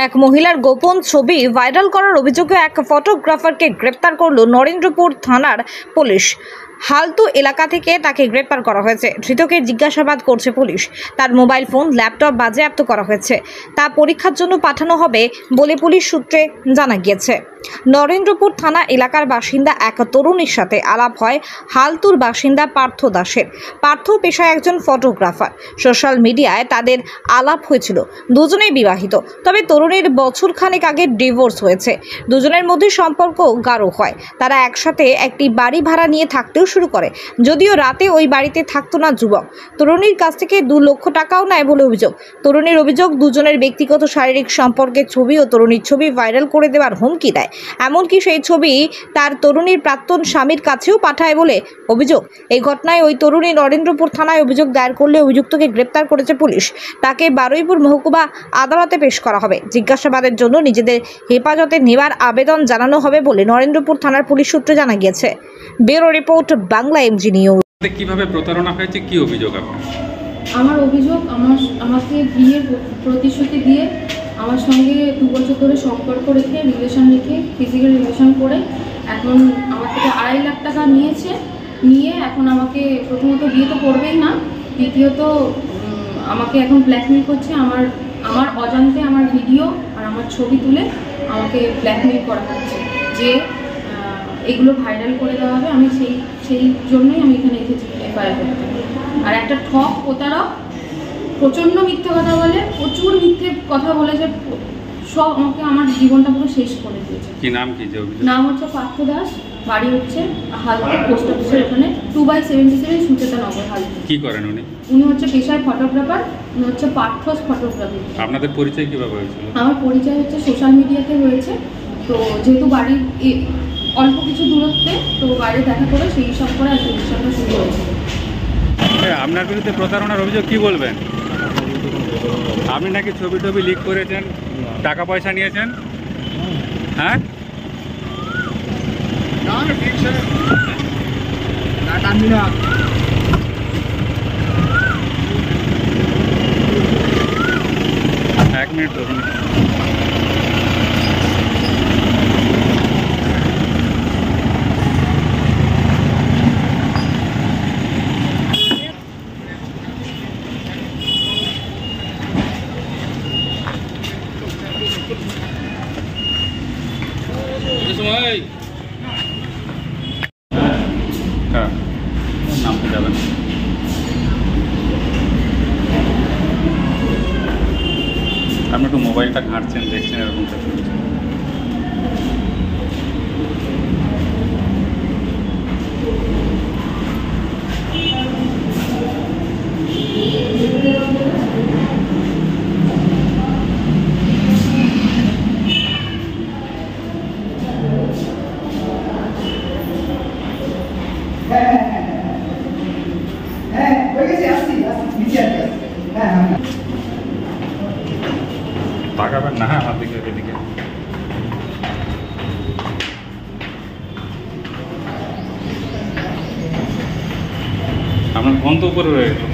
এক মহিলার গোপন ছবি ভাইরাল করার অভিযোগে এক ফটোগ্রাফারকে গ্রেপ্তার করল নরেন্দ্রপুর থানার পুলিশ। হালতু এলাকা থেকে তাকে গ্রেপ্তার করা হয়েছে। ধৃতকে জিজ্ঞাসাবাদ করছে পুলিশ। তার মোবাইল ফোন, ল্যাপটপ বাজেয়াপ্ত করা হয়েছে। তা পরীক্ষার জন্য পাঠানো হবে বলে পুলিশ সূত্রে জানা গিয়েছে। নরেন্দ্রপুর থানা এলাকার বাসিন্দা এক তরুণীর সাথে আলাপ হয় হালতুর বাসিন্দা পার্থ দাসের। পার্থ পেশায় একজন ফটোগ্রাফার। সোশ্যাল মিডিয়ায় তাদের আলাপ হয়েছিল। দুজনেই বিবাহিত, তবে তরুণীর বছরখানেক আগে ডিভোর্স হয়েছে। দুজনের মধ্যে সম্পর্ক গাঢ় হয়। তারা একসাথে একটি বাড়ি ভাড়া নিয়ে থাকতেও শুরু করে। যদিও রাতে ওই বাড়িতে থাকতো না যুবক। তরুণীর কাছ থেকে 2 লক্ষ টাকাও নেয় বলে অভিযোগ। তরুণীর অভিযোগ, দুজনের ব্যক্তিগত শারীরিক সম্পর্কের ছবি ও তরুণীর ছবি ভাইরাল করে দেওয়ার হুমকি দেয়। এমনকি সেই ছবি তার তরুণীর প্রাক্তন স্বামীর কাছেও পাঠায় বলে অভিযোগ। এই ঘটনায় ওই তরুণী নরেন্দ্রপুর থানায় অভিযোগ দায়ের করলে অভিযুক্তকে গ্রেপ্তার করেছে পুলিশ। তাকে বারুইপুর মহকুমা আদালতে পেশ করা হবে। জিজ্ঞাসাবাদের জন্য নিজেদের হেফাজতে নেওয়ার আবেদন জানানো হবে বলে নরেন্দ্রপুর থানার পুলিশ সূত্রে জানা গিয়েছে। Bureau report, Bangla MG news. কিভাবে প্রতারণা হয়েছে, কি অভিযোগ আপনার? আমার অভিযোগ, আমাকে বিয়ের প্রতিশ্রুতি দিয়ে আমার সঙ্গে 2 বছর ধরে সম্পর্ক রেখে ফিজিক্যাল রিলেশন করে এখন আমার থেকে 2.5 লাখ টাকা নিয়ে এখন আমাকে প্রথমত বিয়ে তো করবেই না, দ্বিতীয়ত আমাকে এখন ব্ল্যাকমেল করছে। আমার অজান্তে আমার ভিডিও আর আমার ছবি তুলে আমাকে ব্ল্যাকমেল করা হচ্ছে যে এগুলো ভাইরাল করে দেওয়া হবে। আমি সেই জন্যই আমি এখানে এসেছি এফআইআর করতে। আর একটা ঠক প্রতারক, প্রচণ্ড মিথ্যে কথা বলে, প্রচুর মিথ্যে কথা বলেছে, সব আমাকে আমার জীবনটা পুরো শেষ করে দিয়েছে। কি নাম? কি নাম হচ্ছে পার্থ দাস, বাড়ি হচ্ছে হালকা পোস্ট অফিসের ওখানে 2/77 সুচেতা নগর, হালকা। কি করেন উনি? উনি হচ্ছে পেশায় ফটোগ্রাফার, উনি হচ্ছে পার্থস ফটোগ্রাফি। আপনাদের পরিচয় কিভাবে হয়েছিল? আমার পরিচয় হচ্ছে সোশ্যাল মিডিয়াতে হয়েছে। তো যেহেতু বাড়ির অল্প কিছু দূরত্বে, তো বাইরে দেখা করে সেই সব করে আর রিলেশনটা শুরু হয়েছে। আপনার বিরুদ্ধে প্রতারণার অভিযোগ কি বলবেন? আপনি নাকি ছবি লিক করেছেন, টাকা পয়সা নিয়েছেন? হ্যাঁ, এক মিনিট ধরুন। হ্যাঁ, নামতে যাবেন। আপনি একটু মোবাইলটা ঘাঁটছেন, দেখছেন এরকম কিছু? তাকাবেন না, হ্যাঁ, আমার দিকে, এদিকে। আপনার ফোন তো উপরে রয়েছে।